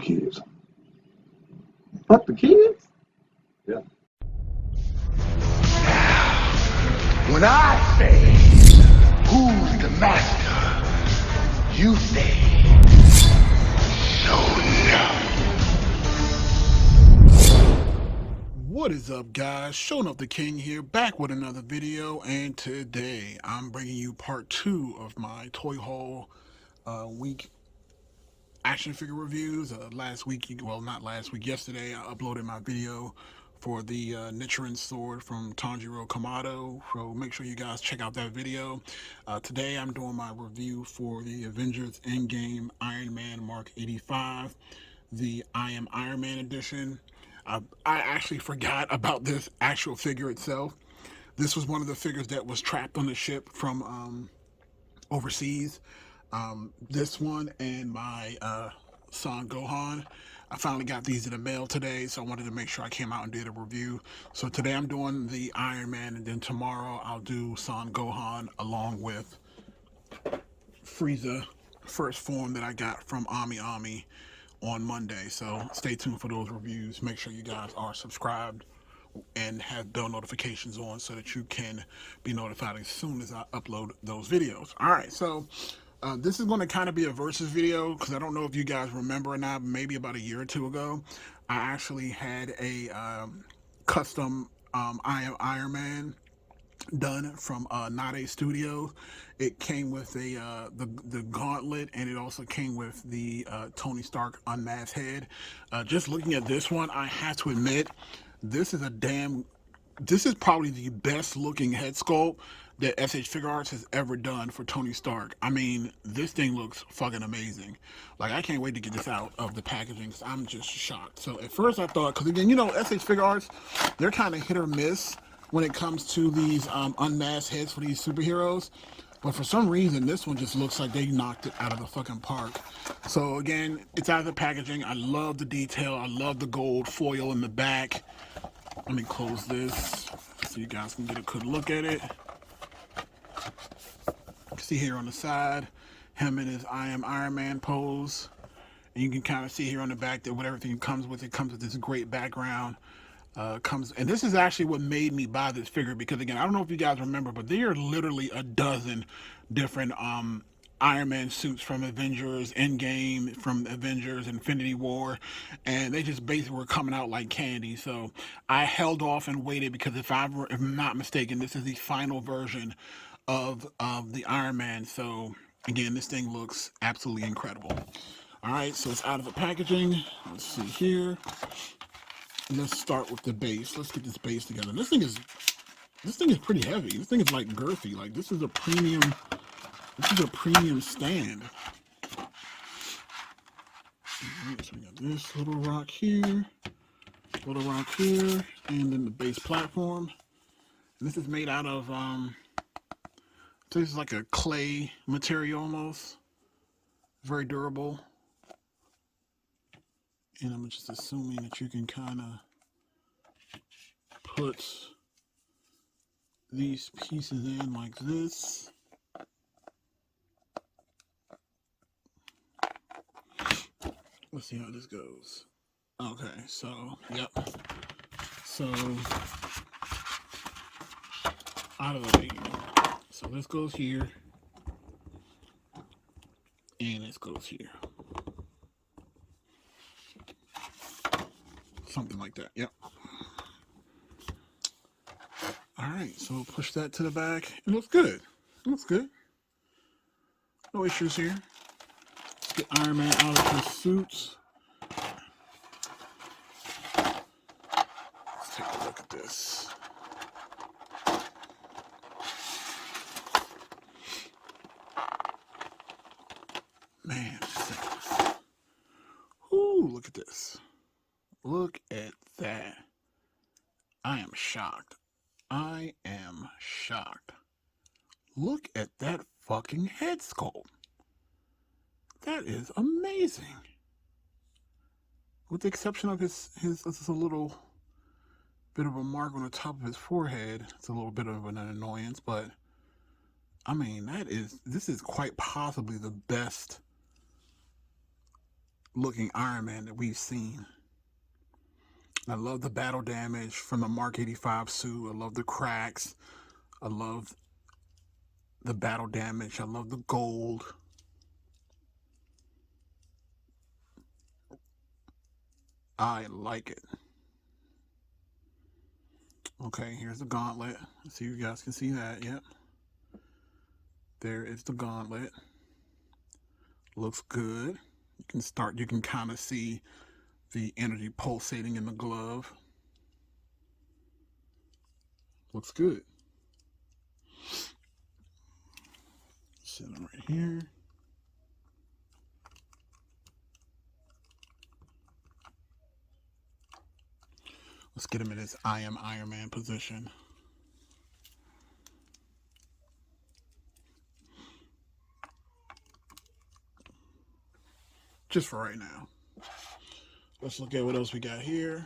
kids. Fuck the kids? Yeah. When I say, who's the master? You say, no, no. What is up, guys? Showing up the King here, back with another video, and today I'm bringing you part 2 of my toy haul week action figure reviews. Last week, well, not last week, yesterday, I uploaded my video for the Nichiren sword from Tanjiro Kamado, so make sure you guys check out that video. Today I'm doing my review for the Avengers Endgame Iron Man Mark 85, the I Am Iron Man edition. I actually forgot about this actual figure itself. This was one of the figures that was trapped on the ship from overseas. This one and my Son Gohan. I finally got these in the mail today, so I wanted to make sure I came out and did a review. So today I'm doing the Iron Man, and then tomorrow I'll do Son Gohan along with Frieza first form that I got from Ami Ami on Monday. So stay tuned for those reviews. Make sure you guys are subscribed and have bell notifications on so that you can be notified as soon as I upload those videos. All right, so this is going to kind of be a versus video because I don't know if you guys remember or not. Maybe about a year or two ago, I actually had a custom I Am Iron Man done from Nade Studios. It came with the gauntlet, and it also came with the Tony Stark unmasked head. Just looking at this one, I have to admit, this is probably the best looking head sculpt that S.H.Figuarts has ever done for Tony Stark. I mean, this thing looks fucking amazing. Like, I can't wait to get this out of the packaging because I'm just shocked. So at first I thought, because again, you know, S.H.Figuarts, they're kind of hit or miss when it comes to these unmasked heads for these superheroes. But for some reason, this one just looks like they knocked it out of the fucking park. So again, it's out of the packaging. I love the detail. I love the gold foil in the back. Let me close this so you guys can get a good look at it. See here on the side, him in his I Am Iron Man pose. And you can kind of see here on the back that what everything comes with, it comes with this great background. And this is actually what made me buy this figure, because again, I don't know if you guys remember, but there are literally a dozen different Iron Man suits from Avengers Endgame, from Avengers Infinity War, and they just basically were coming out like candy. So I held off and waited because if I'm not mistaken, this is the final version of the Iron Man. So again, this thing looks absolutely incredible. All right, so it's out of the packaging. Let's see here. Let's start with the base. Let's get this base together. This thing is pretty heavy. This thing is like girthy. Like this is a premium stand. Alright, so we got this little rock here, and then the base platform. And this is made out of this is like a clay material almost. Very durable. And I'm just assuming that you can kind of put these pieces in like this. Let's see how this goes. Okay, so, yep. So, out of the way. So this goes here. And this goes here. Something like that, yep. Alright, so push that to the back. It looks good. It looks good. No issues here. Let's get Iron Man out of his suits. Let's take a look at this. Man, ooh, look at this. Look at that. I am shocked. I am shocked. Look at that fucking head sculpt. That is amazing. With the exception of his this is a little bit of a mark on the top of his forehead. It's a little bit of an annoyance, but I mean, this is quite possibly the best looking Iron Man that we've seen. I love the battle damage from the Mark 85 suit. I love the cracks. I love the battle damage. I love the gold. I like it. Okay, here's the gauntlet. See, you guys can see that. Yep. There is the gauntlet. Looks good. You can kind of see the energy pulsating in the glove. Looks good. Set it right here. Let's get him in his I am Iron Man position. Just for right now. Let's look at what else we got here.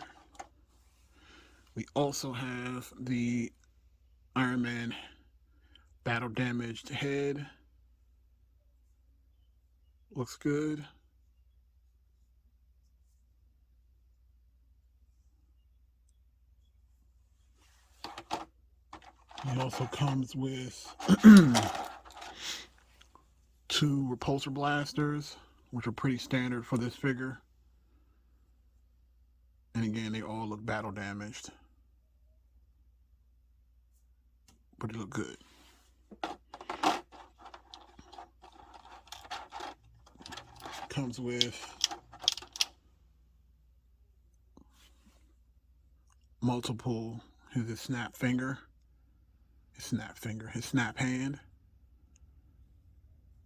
We also have the Iron Man battle damaged head. Looks good. It also comes with 2 repulsor blasters, which are pretty standard for this figure. And again, they all look battle damaged. But they look good. Comes with multiple, his snap finger, his snap hand.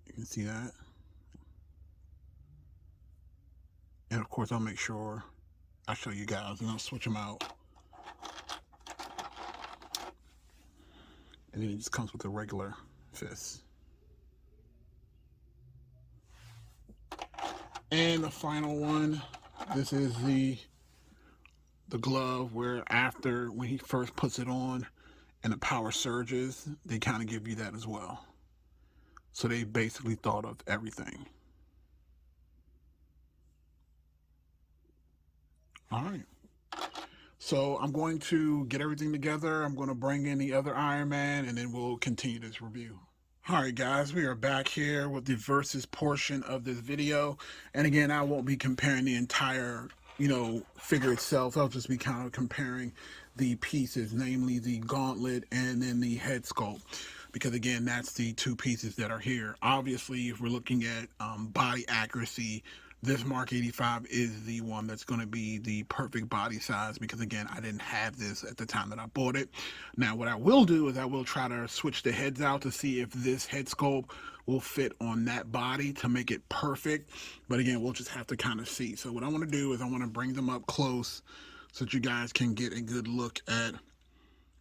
You can see that. And of course, I'll make sure I show you guys, and I'll switch them out. And then it just comes with a regular fist. And the final one, this is the glove where when he first puts it on and the power surges, they kind of give you that as well. So they basically thought of everything. All right. So I'm going to get everything together. I'm going to bring in the other Iron Man, and then we'll continue this review. All right, guys, we are back here with the versus portion of this video. And again, I won't be comparing the entire, figure itself. I'll just be kind of comparing the pieces, namely the gauntlet and then the head sculpt. Because again, that's the 2 pieces that are here. Obviously, if we're looking at body accuracy, this Mark 85 is the one that's going to be the perfect body size, because again, I didn't have this at the time that I bought it. Now, what I will do is I will try to switch the heads out to see if this head sculpt will fit on that body to make it perfect. But again, we'll just have to kind of see. So what I want to do is I want to bring them up close so that you guys can get a good look at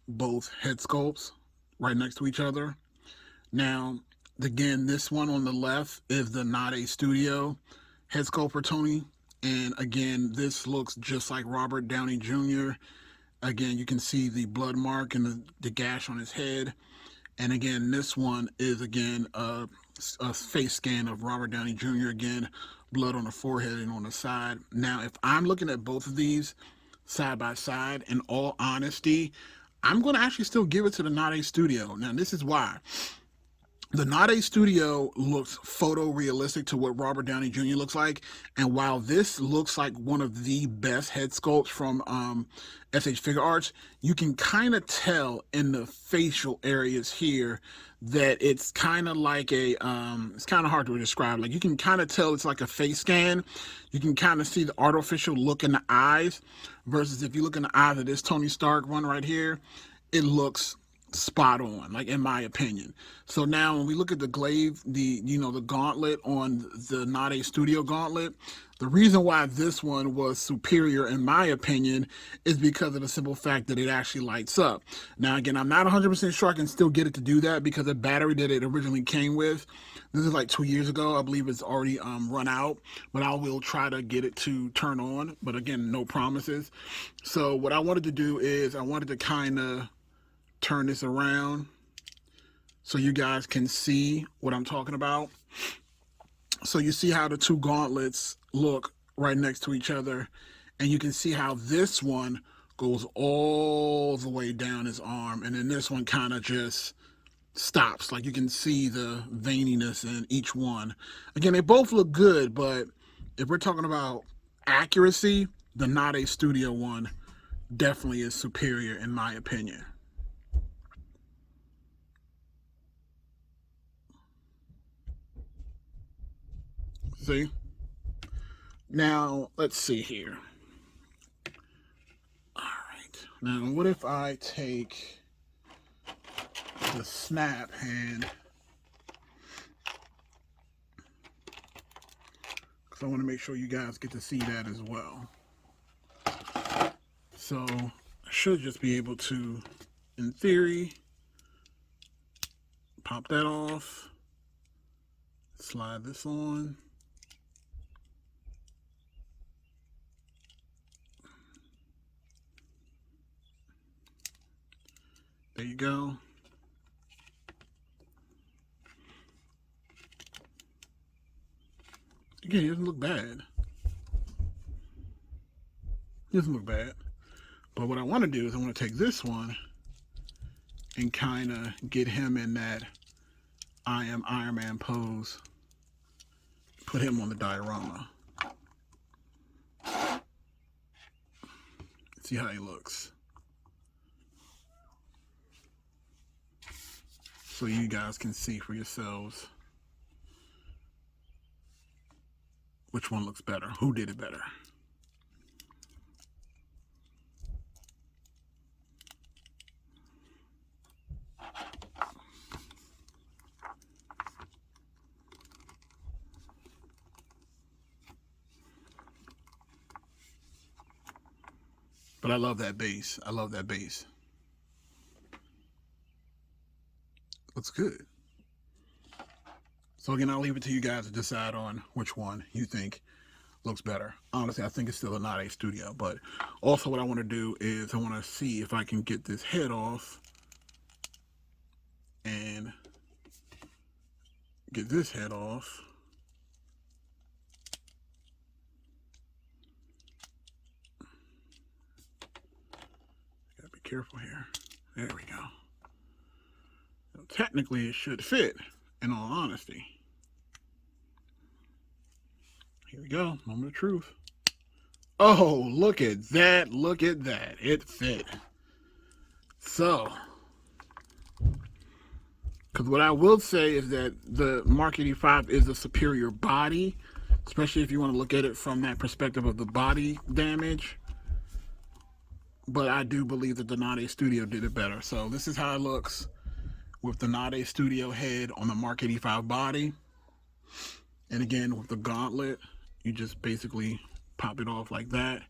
both head sculpts right next to each other. Now, again, this one on the left is the Not A Studio head sculpt for Tony. And again, this looks just like Robert Downey Jr. Again, you can see the blood mark and the gash on his head. And again, this one is, again, a face scan of Robert Downey Jr. Again, blood on the forehead and on the side. Now, if I'm looking at both of these side by side, in all honesty, I'm going to actually still give it to the Not A Studio. Now, this is why. The Not A Studio looks photorealistic to what Robert Downey Jr. looks like. And while this looks like one of the best head sculpts from S.H.Figuarts, you can kind of tell in the facial areas here that it's kind of like it's kind of hard to describe. Like, you can kind of tell it's like a face scan. You can kind of see the artificial look in the eyes, versus if you look in the eyes of this Tony Stark one right here, it looks spot on, like, in my opinion. So now when we look at the glaive, the gauntlet on the Not A Studio gauntlet, the reason why this one was superior in my opinion is because of the simple fact that it actually lights up. Now again, I'm not 100% sure I can still get it to do that, because the battery that it originally came with, this is like 2 years ago, I believe it's already run out, but I will try to get it to turn on, but again, no promises. So what I wanted to do is I wanted to kind of turn this around so you guys can see what I'm talking about. So you see how the 2 gauntlets look right next to each other, and you can see how this one goes all the way down his arm, and then this one kind of just stops. Like you can see the veininess in each one. Again, they both look good, but if we're talking about accuracy, the Nade Studio one definitely is superior in my opinion. See? Now, let's see here. All right. Now, what if I take the snap hand? Because I want to make sure you guys get to see that as well. So, I should just be able to, in theory, pop that off, slide this on. There you go. Again, it doesn't look bad. It doesn't look bad. But what I want to do is I want to take this one and kind of get him in that I am Iron Man pose. Put him on the diorama. See how he looks. So you guys can see for yourselves which one looks better. Who did it better? But I love that base. I love that base. Looks good. So again, I'll leave it to you guys to decide on which one you think looks better. Honestly, I think it's still a Nade Studio. But also what I want to do is I want to see if I can get this head off and get this head off. Gotta be careful here. There we go. So technically, it should fit, in all honesty. Here we go. Moment of truth. Oh, look at that. Look at that. It fit. So, because what I will say is that the Mark 85 is a superior body, especially if you want to look at it from that perspective of the body damage. But I do believe that the Nade Studio did it better. So this is how it looks with the Nade Studio head on the Mark 85 body. And again, with the gauntlet, you just basically pop it off like that.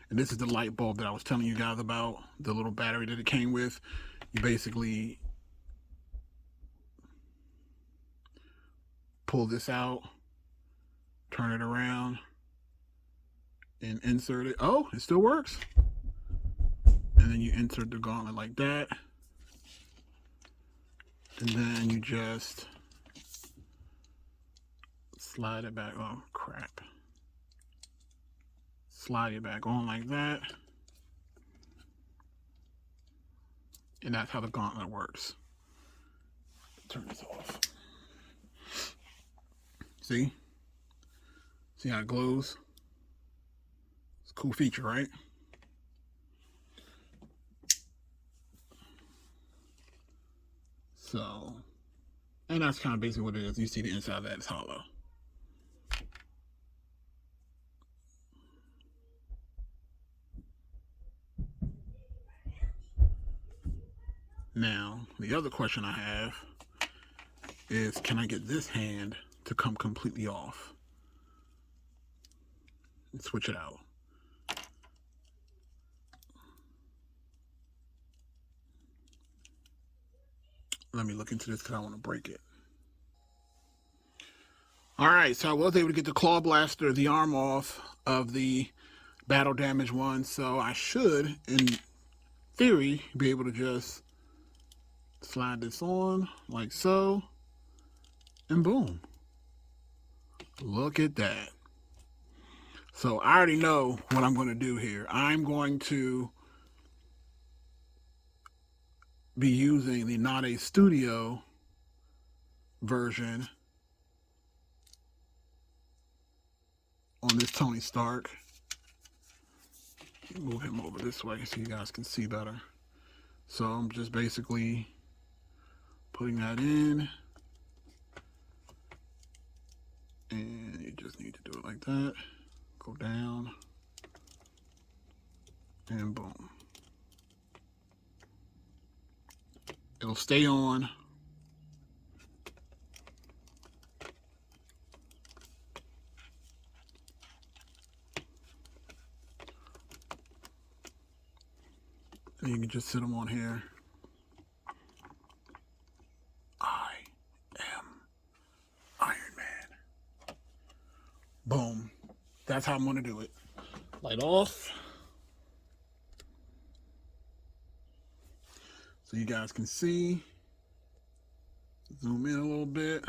And this is the light bulb that I was telling you guys about, the little battery that it came with. You basically pull this out, turn it around, and insert it. Oh, it still works. And then you insert the gauntlet like that. And then you just slide it back. Oh, crap. Slide it back on like that. And that's how the gauntlet works. Turn this off. See? See how it glows? It's a cool feature, right? So, and that's kind of basically what it is. You see the inside of that is hollow. Now, the other question I have is, can I get this hand to come completely off? And switch it out. Let me look into this because I want to break it. Alright, so I was able to get the Claw Blaster, the arm off of the battle damage one, so I should, in theory, be able to just slide this on like so, and boom. Look at that. So I already know what I'm going to do here. I'm going to be using the Not a Studio version on this Tony Stark. Move him over this way so you guys can see better. So I'm just basically putting that in, and you just need to do it like that. Go down, and boom. It'll stay on. And you can just sit them on here. I am Iron Man. Boom. That's how I'm going to do it. Light off. So you guys can see. Zoom in a little bit.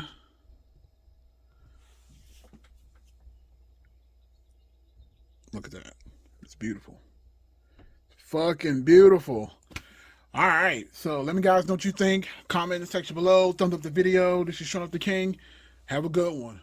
Look at that. It's beautiful. Fucking beautiful. All right, so let me guys know what you think. Comment in the section below. Thumbs up the video. This is Sean Up the King. Have a good one.